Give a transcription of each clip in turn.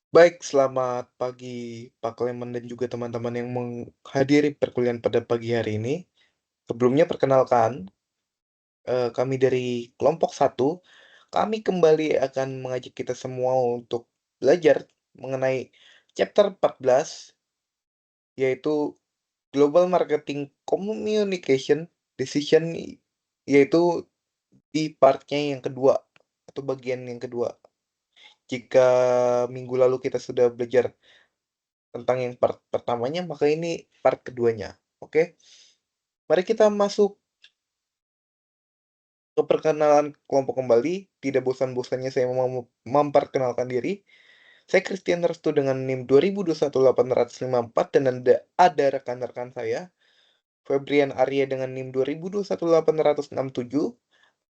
Baik, selamat pagi Pak Klemen dan juga teman-teman yang menghadiri perkuliahan pada pagi hari ini. Sebelumnya perkenalkan, kami dari kelompok satu. Kami kembali akan mengajak kita semua untuk belajar mengenai chapter 14, yaitu Global Marketing Communication Decision, yaitu di partnya yang kedua, atau bagian yang kedua. Jika minggu lalu kita sudah belajar tentang yang part pertamanya, maka ini part keduanya, oke? Mari kita masuk ke perkenalan kelompok kembali. Tidak bosan-bosannya saya memperkenalkan diri. Saya Christian Restu dengan NIM 2021-854 dan ada rekan-rekan saya, Febrian Arya dengan NIM 2021-867,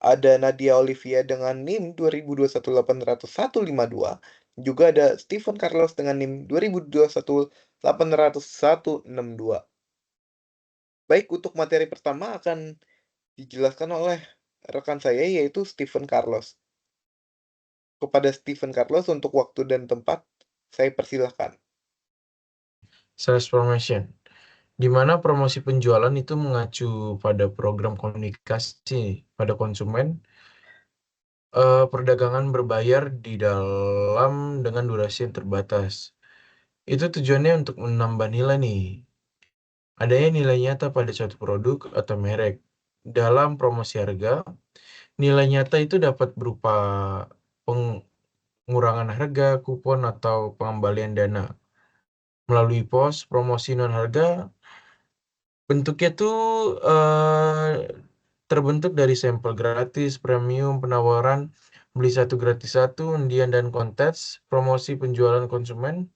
ada Nadia Olivia dengan NIM 2021-85152, juga ada Stephen Carlos dengan NIM 2021-80162. Baik, untuk materi pertama akan dijelaskan oleh rekan saya, yaitu Stephen Carlos. Kepada Stephen Carlos untuk waktu dan tempat, saya persilahkan. Sales promotion, di mana promosi penjualan itu mengacu pada program komunikasi pada konsumen, perdagangan berbayar di dalam dengan durasi yang terbatas. Itu tujuannya untuk menambah nilai nih. Adanya nilai nyata pada suatu produk atau merek. Dalam promosi harga, nilai nyata itu dapat berupa pengurangan harga, kupon, atau pengembalian dana. Melalui pos promosi non harga, bentuknya tuh terbentuk dari sampel gratis, premium, penawaran, beli satu gratis satu, undian dan kontes. Promosi penjualan konsumen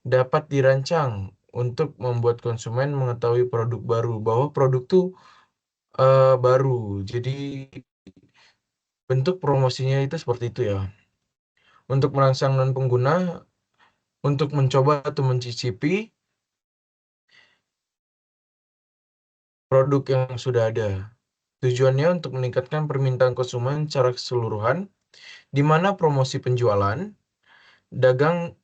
dapat dirancang untuk membuat konsumen mengetahui produk baru, bahwa produk tuh baru. Jadi bentuk promosinya itu seperti itu ya. Untuk merangsang non pengguna untuk mencoba atau mencicipi produk yang sudah ada. Tujuannya untuk meningkatkan permintaan konsumen secara keseluruhan, di mana promosi penjualan dagang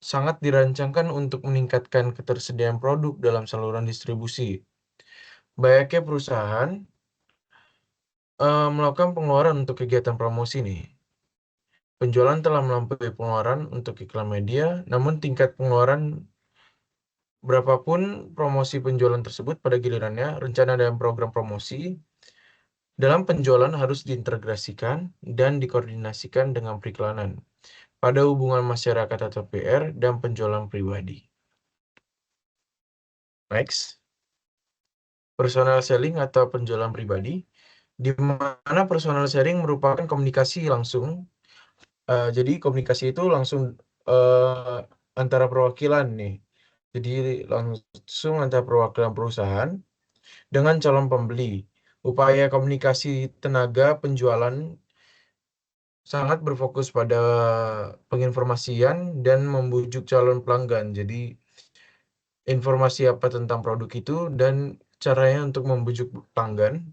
sangat dirancangkan untuk meningkatkan ketersediaan produk dalam saluran distribusi. Banyaknya perusahaan melakukan pengeluaran untuk kegiatan promosi nih. Penjualan telah melampaui pengeluaran untuk iklan media, namun tingkat pengeluaran berapapun promosi penjualan tersebut pada gilirannya, rencana dan program promosi dalam penjualan harus diintegrasikan dan dikoordinasikan dengan periklanan pada hubungan masyarakat atau PR dan penjualan pribadi. Next, personal selling atau penjualan pribadi, di mana personal selling merupakan komunikasi langsung. Jadi komunikasi itu langsung eh, antara perwakilan nih. Jadi langsung antara perwakilan perusahaan dengan calon pembeli. Upaya komunikasi tenaga penjualan sangat berfokus pada penginformasian dan membujuk calon pelanggan. Jadi informasi apa tentang produk itu dan caranya untuk membujuk pelanggan.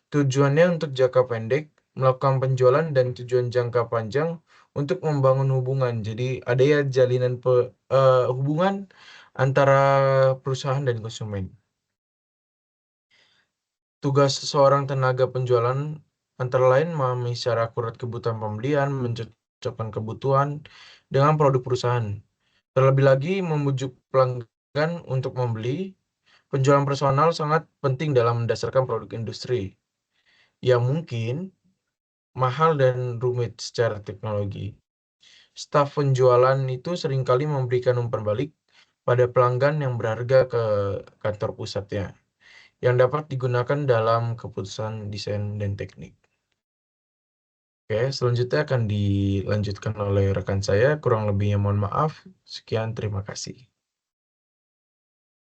Tujuannya untuk jangka pendek, melakukan penjualan, dan tujuan jangka panjang untuk membangun hubungan. Jadi ada ya jalinan hubungan antara perusahaan dan konsumen. Tugas seseorang tenaga penjualan antara lain memahami secara akurat kebutuhan pembelian, mencocokkan kebutuhan dengan produk perusahaan. Terlebih lagi, membujuk pelanggan untuk membeli. Penjualan personal sangat penting dalam mendasarkan produk industri yang mungkin mahal dan rumit secara teknologi. Staf penjualan itu seringkali memberikan umpan balik pada pelanggan yang berharga ke kantor pusatnya, yang dapat digunakan dalam keputusan desain dan teknik. Oke, selanjutnya akan dilanjutkan oleh rekan saya. Kurang lebihnya mohon maaf. Sekian, terima kasih.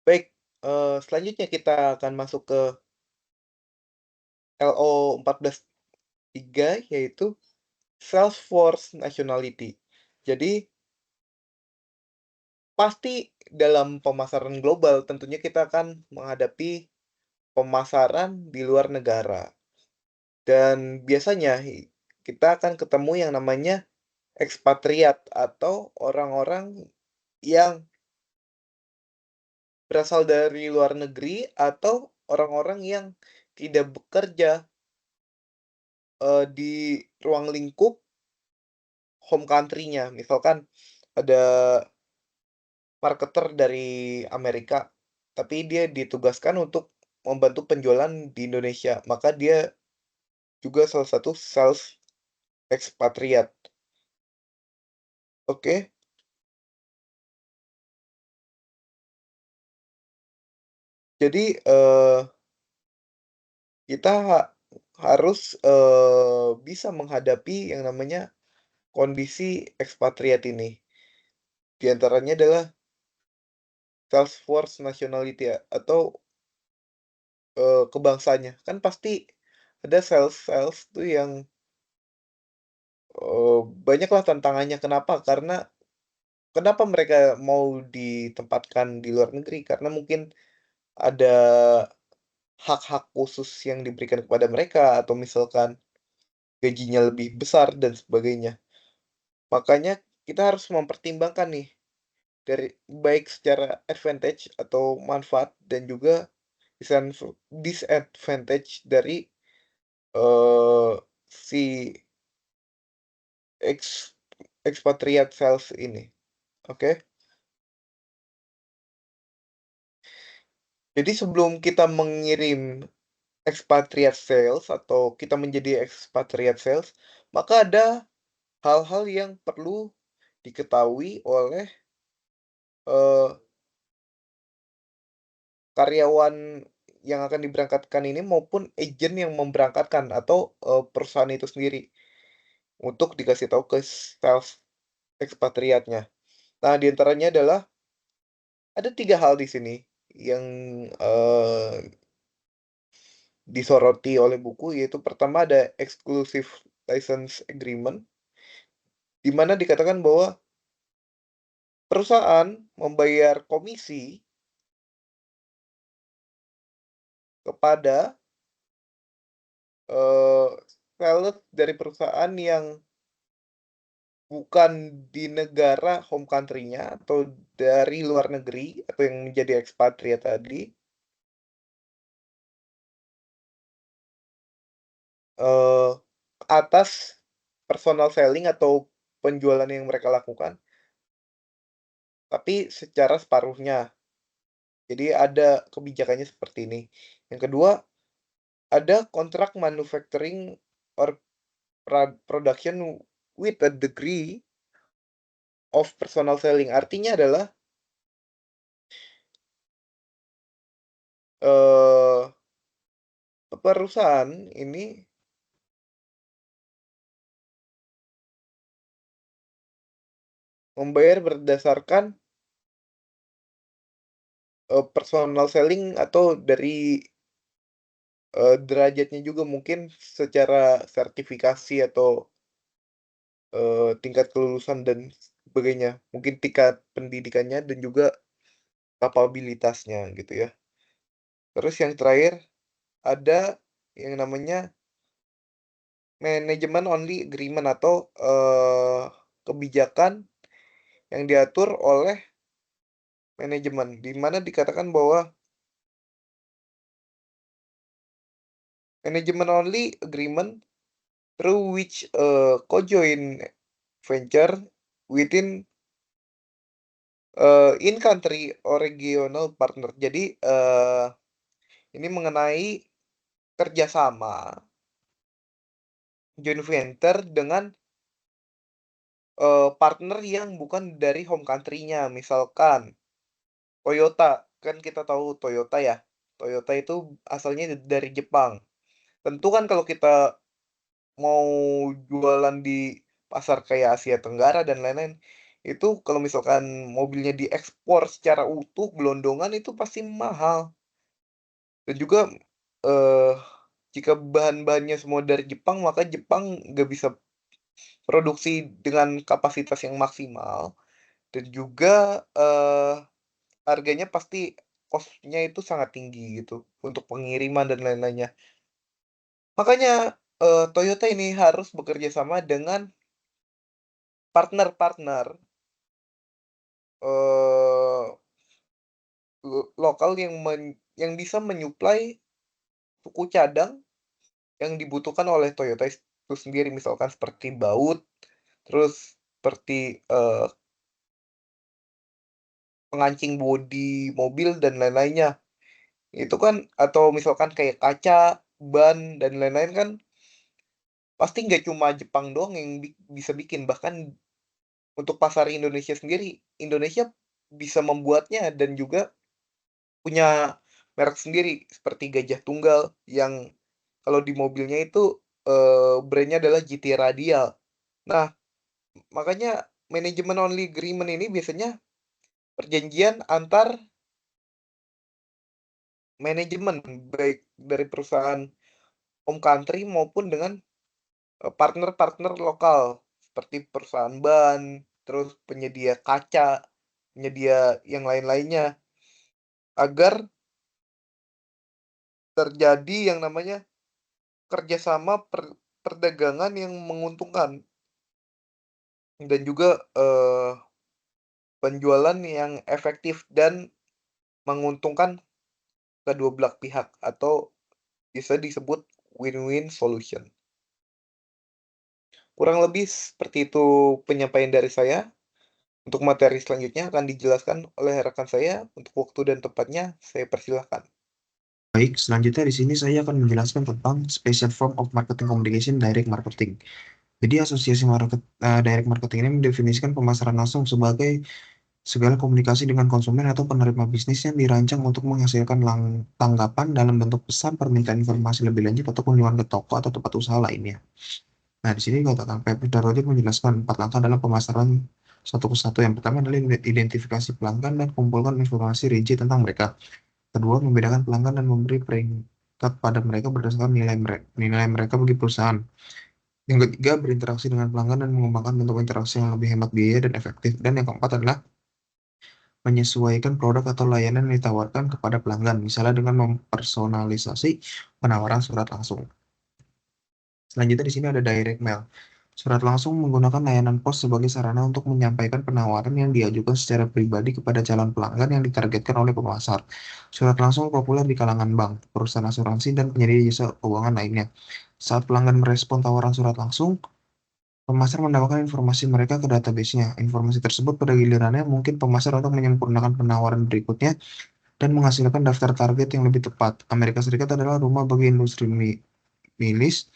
Baik, selanjutnya kita akan masuk ke LO 14.3, yaitu Salesforce Nationality. Jadi, pasti dalam pemasaran global tentunya kita akan menghadapi pemasaran di luar negara. Dan biasanya kita akan ketemu yang namanya ekspatriat atau orang-orang yang berasal dari luar negeri atau orang-orang yang tidak bekerja, di ruang lingkup home country-nya. Misalkan ada marketer dari Amerika, tapi dia ditugaskan untuk membantu penjualan di Indonesia, maka dia juga salah satu sales ekspatriat. Oke, jadi, kita harus, bisa menghadapi yang namanya kondisi ekspatriat ini. Di antaranya adalah Task Force Nationality ya, atau, kebangsanya. Kan pasti ada sales-sales tuh yang, banyaklah tantangannya. Kenapa? Karena kenapa mereka mau ditempatkan di luar negeri? Karena mungkin ada hak-hak khusus yang diberikan kepada mereka atau misalkan gajinya lebih besar dan sebagainya. Makanya kita harus mempertimbangkan nih dari baik secara advantage atau manfaat dan juga disadvantage dari, eee, si eks expatriate sales ini, oke? Jadi sebelum kita mengirim expatriate sales atau kita menjadi expatriate sales, maka ada hal-hal yang perlu diketahui oleh, eee, karyawan yang akan diberangkatkan ini maupun agen yang memberangkatkan atau, perusahaan itu sendiri untuk dikasih tahu ke sales ekspatriatnya. Nah, di antaranya adalah ada 3 hal di sini yang, disoroti oleh buku, yaitu pertama ada exclusive license agreement, di mana dikatakan bahwa perusahaan membayar komisi kepada, eee, sales dari perusahaan yang bukan di negara home country-nya atau dari luar negeri atau yang menjadi ekspatriat tadi, eee, atas personal selling atau penjualan yang mereka lakukan, tapi secara separuhnya. Jadi ada kebijakannya seperti ini. Yang kedua, ada kontrak manufacturing or production with a degree of personal selling. Artinya adalah, eee, perusahaan ini membayar berdasarkan, personal selling atau dari, derajatnya juga mungkin secara sertifikasi atau, tingkat kelulusan dan sebagainya. Mungkin tingkat pendidikannya dan juga kapabilitasnya gitu ya. Terus yang terakhir ada yang namanya manajemen only agreement atau, kebijakan yang diatur oleh manajemen, di mana dikatakan bahwa manajemen only agreement through which a co-joint venture within, in country or regional partner. Jadi, ini mengenai kerjasama joint venture dengan, partner yang bukan dari home country-nya. Misalkan Toyota, kan kita tahu Toyota ya, Toyota itu asalnya dari Jepang. Tentu kan kalau kita mau jualan di pasar kayak Asia Tenggara dan lain-lain, itu kalau misalkan mobilnya diekspor secara utuh, gelondongan itu pasti mahal. Dan juga, eee, jika bahan-bahannya semua dari Jepang, maka Jepang nggak bisa produksi dengan kapasitas yang maksimal dan juga, harganya pasti cost-nya itu sangat tinggi gitu, untuk pengiriman dan lain-lainnya. Makanya, Toyota ini harus bekerja sama dengan partner-partner, eee, lokal yang bisa menyuplai suku cadang yang dibutuhkan oleh Toyota itu sendiri, misalkan seperti baut, terus seperti, pengancing bodi mobil dan lain-lainnya. Itu kan atau misalkan kayak kaca, ban, dan lain-lain kan pasti nggak cuma Jepang doang yang bisa bikin, bahkan untuk pasar Indonesia sendiri, Indonesia bisa membuatnya dan juga punya merek sendiri seperti Gajah Tunggal yang kalau di mobilnya itu, brand-nya adalah GT Radial. Nah, makanya manajemen only agreement ini biasanya perjanjian antar manajemen, baik dari perusahaan home country maupun dengan, partner-partner lokal, seperti perusahaan ban, terus penyedia kaca, penyedia yang lain-lainnya, agar terjadi yang namanya kerjasama perdagangan yang menguntungkan dan juga, penjualan yang efektif dan menguntungkan kedua belah pihak atau bisa disebut win-win solution. Kurang lebih seperti itu penyampaian dari saya. Untuk materi selanjutnya akan dijelaskan oleh rekan saya. Untuk waktu dan tempatnya, saya persilahkan. Baik, selanjutnya di sini saya akan menjelaskan tentang special form of marketing communication, direct marketing. Jadi asosiasi direct marketing ini mendefinisikan pemasaran langsung sebagai segala komunikasi dengan konsumen atau penerima bisnis yang dirancang untuk menghasilkan tanggapan dalam bentuk pesan, permintaan informasi lebih lanjut, atau kunjungan ke toko atau tempat usaha lainnya. Nah, di sini katakan Pep Darwadi menjelaskan 4 langkah dalam pemasaran satu persatu. Yang pertama adalah identifikasi pelanggan dan kumpulkan informasi rinci tentang mereka. Kedua, membedakan pelanggan dan memberi peringkat pada mereka berdasarkan nilai mereka bagi perusahaan. Yang ketiga, berinteraksi dengan pelanggan dan mengembangkan bentuk interaksi yang lebih hemat biaya dan efektif. Dan yang keempat adalah menyesuaikan produk atau layanan yang ditawarkan kepada pelanggan, misalnya dengan mempersonalisasi penawaran surat langsung. Selanjutnya di sini ada direct mail. Surat langsung menggunakan layanan pos sebagai sarana untuk menyampaikan penawaran yang diajukan secara pribadi kepada calon pelanggan yang ditargetkan oleh pemasar. Surat langsung populer di kalangan bank, perusahaan asuransi, dan penyedia jasa keuangan lainnya. Saat pelanggan merespon tawaran surat langsung, pemasar menambahkan informasi mereka ke database-nya. Informasi tersebut pada gilirannya mungkin pemasar untuk menyempurnakan penawaran berikutnya dan menghasilkan daftar target yang lebih tepat. Amerika Serikat adalah rumah bagi industri milis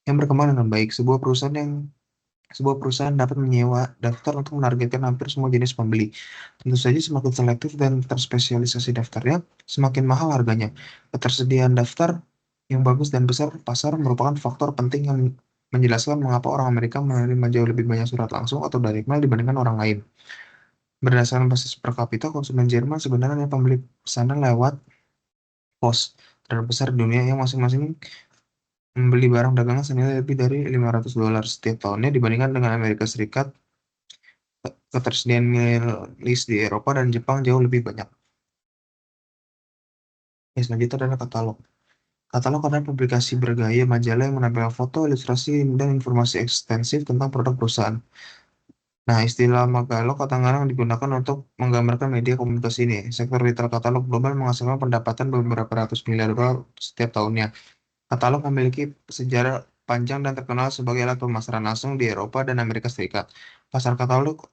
yang berkembang dengan baik. Sebuah perusahaan dapat menyewa daftar untuk menargetkan hampir semua jenis pembeli. Tentu saja semakin selektif dan terspesialisasi daftarnya, semakin mahal harganya. Ketersediaan daftar yang bagus dan besar pasar merupakan faktor penting yang menjelaskan mengapa orang Amerika menerima jauh lebih banyak surat langsung atau direct mail dibandingkan orang lain. Berdasarkan basis per kapita, konsumen Jerman sebenarnya pembeli pesanan lewat pos terbesar di dunia yang masing-masing membeli barang dagangan senilai lebih dari $500 setiap tahunnya dibandingkan dengan Amerika Serikat. Ketersediaan milis di Eropa dan Jepang jauh lebih banyak. Selanjutnya adalah katalog. Katalog adalah publikasi bergaya majalah yang menampilkan foto, ilustrasi, dan informasi ekstensif tentang produk perusahaan. Nah, istilah magalog kadang-kadang digunakan untuk menggambarkan media komunikasi ini. Sektor retail katalog global menghasilkan pendapatan beberapa ratus miliar dolar setiap tahunnya. Katalog memiliki sejarah panjang dan terkenal sebagai alat pemasaran langsung di Eropa dan Amerika Serikat. Pasar katalog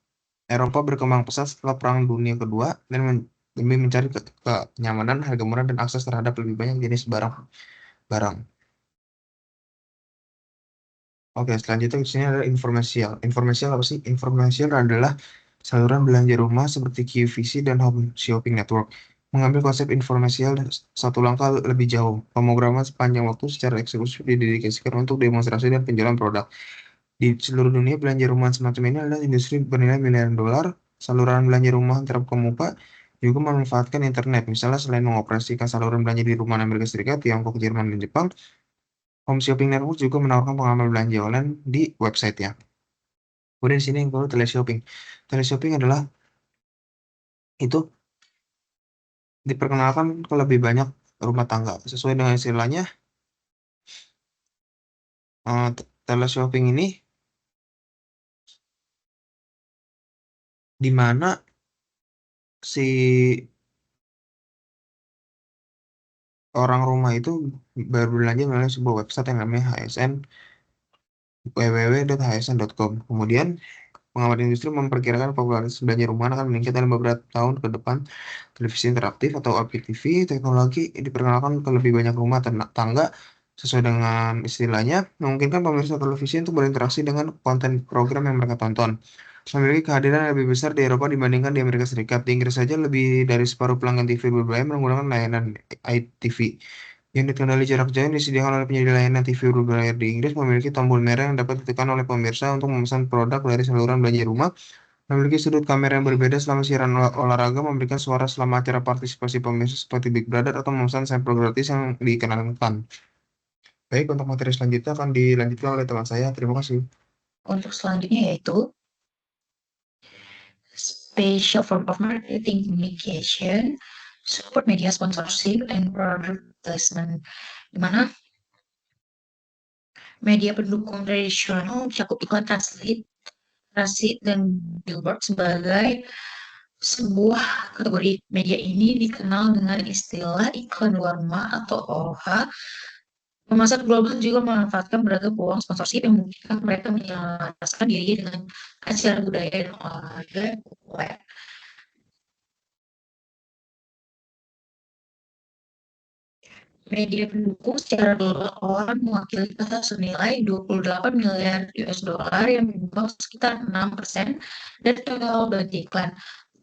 Eropa berkembang pesat setelah Perang Dunia Kedua dan demi mencari kenyamanan, harga murah, dan akses terhadap lebih banyak jenis barang. Oke, selanjutnya di sini ada informasial. Informasial apa sih? Informasial adalah saluran belanja rumah seperti QVC dan Home Shopping Network. Mengambil konsep informasial satu langkah lebih jauh. Pemrograman sepanjang waktu secara eksklusif didedikasikan untuk demonstrasi dan penjualan produk. Di seluruh dunia, belanja rumah semacam ini adalah industri bernilai miliaran dolar. Saluran belanja rumah terkemuka juga memanfaatkan internet. Misalnya, selain mengoperasikan saluran belanja di rumah Amerika Serikat, Tiongkok, Jerman, dan Jepang, Home Shopping Network juga menawarkan pengalaman belanja online di website-nya. Kemudian di sini yang kedua, teleshopping. Teleshopping adalah itu diperkenalkan ke lebih banyak rumah tangga. Sesuai dengan istilahnya, teleshopping ini di mana si orang rumah itu berbelanja melalui sebuah website yang namanya HSN, www.hsn.com. Kemudian pengamat industri memperkirakan popularitas belanja rumahan akan meningkat dalam beberapa tahun ke depan. Televisi interaktif atau IPTV teknologi diperkenalkan ke lebih banyak rumah tangga sesuai dengan istilahnya, memungkinkan pemirsa televisi untuk berinteraksi dengan konten program yang mereka tonton. Memiliki kehadiran yang lebih besar di Eropa dibandingkan di Amerika Serikat. Di Inggris saja lebih dari separuh pelanggan TV berbayar menggunakan layanan ITV. Unit kendali jarak jauh yang disediakan oleh penyedia layanan TV berbayar di Inggris memiliki tombol merah yang dapat ditekan oleh pemirsa untuk memesan produk dari saluran belanja rumah. Memiliki sudut kamera yang berbeda selama siaran olahraga, memberikan suara selama acara partisipasi pemirsa seperti Big Brother atau memesan sampel gratis yang dikenalkan. Baik, untuk materi selanjutnya akan dilanjutkan oleh teman saya. Terima kasih. Untuk selanjutnya yaitu Special Form of Marketing Communication, Support Media Sponsorship, and Product Placement, di mana media pendukung tradisional mencakup iklan transit, dan billboard sebagai sebuah kategori. Media ini dikenal dengan istilah iklan luar rumah atau OOH. Pemasar global juga memanfaatkan beragam peluang sponsorship yang memungkinkan mereka menyelaraskan diri dengan acara budaya dan olahraga yang populer. Media pendukung secara global mewakili pasar senilai 28 miliar US dollar yang menyumbang sekitar 6% dari total belanja iklan.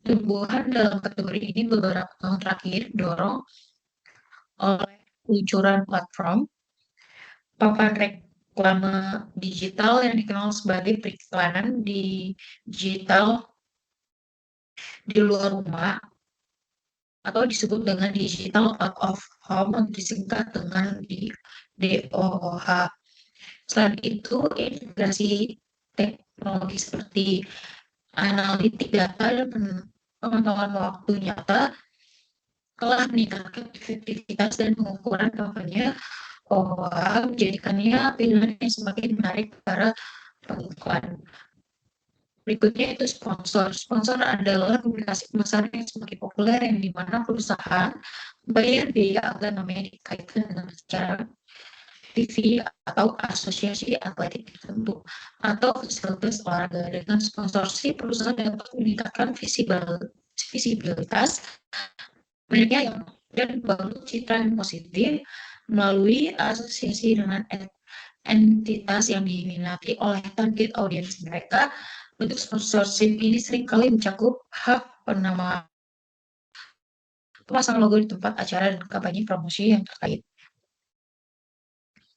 Pertumbuhan dalam kategori ini beberapa tahun terakhir didorong oleh peluncuran platform papan reklame digital yang dikenal sebagai periklanan digital di luar rumah atau disebut dengan digital out of home atau disingkat dengan DOOH. Selain itu, integrasi teknologi seperti analitik data dan pemantauan waktu nyata telah meningkatkan efektivitas dan pengukuran kampanye OOH, menjadikannya pilihan yang semakin menarik para pengiklan. Berikutnya itu sponsor. Sponsor adalah komunikasi pemasaran yang semakin populer yang dimana perusahaan bayar biaya agar namanya dikaitkan dengan acara TV atau asosiasi atletik tertentu atau fasilitas olahraga. Dengan sponsorship, perusahaan dapat meningkatkan visibilitas mereka yang dan membangun citra yang positif melalui asosiasi dengan entitas yang diminati oleh target audiens mereka. Bentuk sponsorship ini seringkali mencakup hak penamaan, pemasang logo di tempat acara, dan kampanye promosi yang terkait.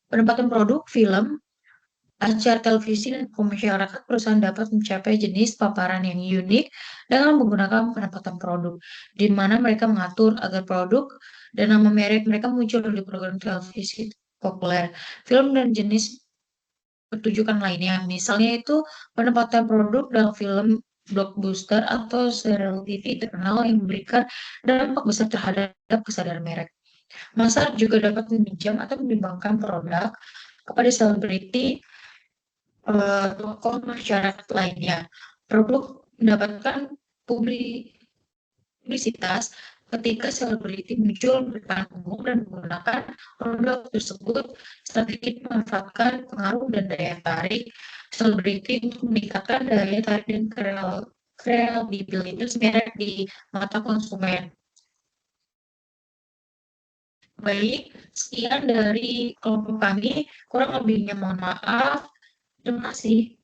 Penempatan produk, film, acara televisi, dan masyarakat, perusahaan dapat mencapai jenis paparan yang unik dengan menggunakan penempatan produk, di mana mereka mengatur agar produk dan nama merek mereka muncul di program televisi populer, film, dan jenis pertunjukan lainnya. Misalnya itu penempatan produk dalam film blockbuster atau serial TV terkenal yang memberikan dampak besar terhadap kesadaran merek. Pasar juga dapat meminjam atau menyumbangkan produk kepada selebriti, tokoh masyarakat lainnya. Produk mendapatkan publisitas ketika selebriti muncul di depan umum dan menggunakan produk tersebut. Strategi memanfaatkan pengaruh dan daya tarik selebriti untuk meningkatkan daya tarik dan kredibilitas merek di mata konsumen. Baik, sekian dari kelompok kami. Kurang lebihnya mohon maaf. Terima kasih.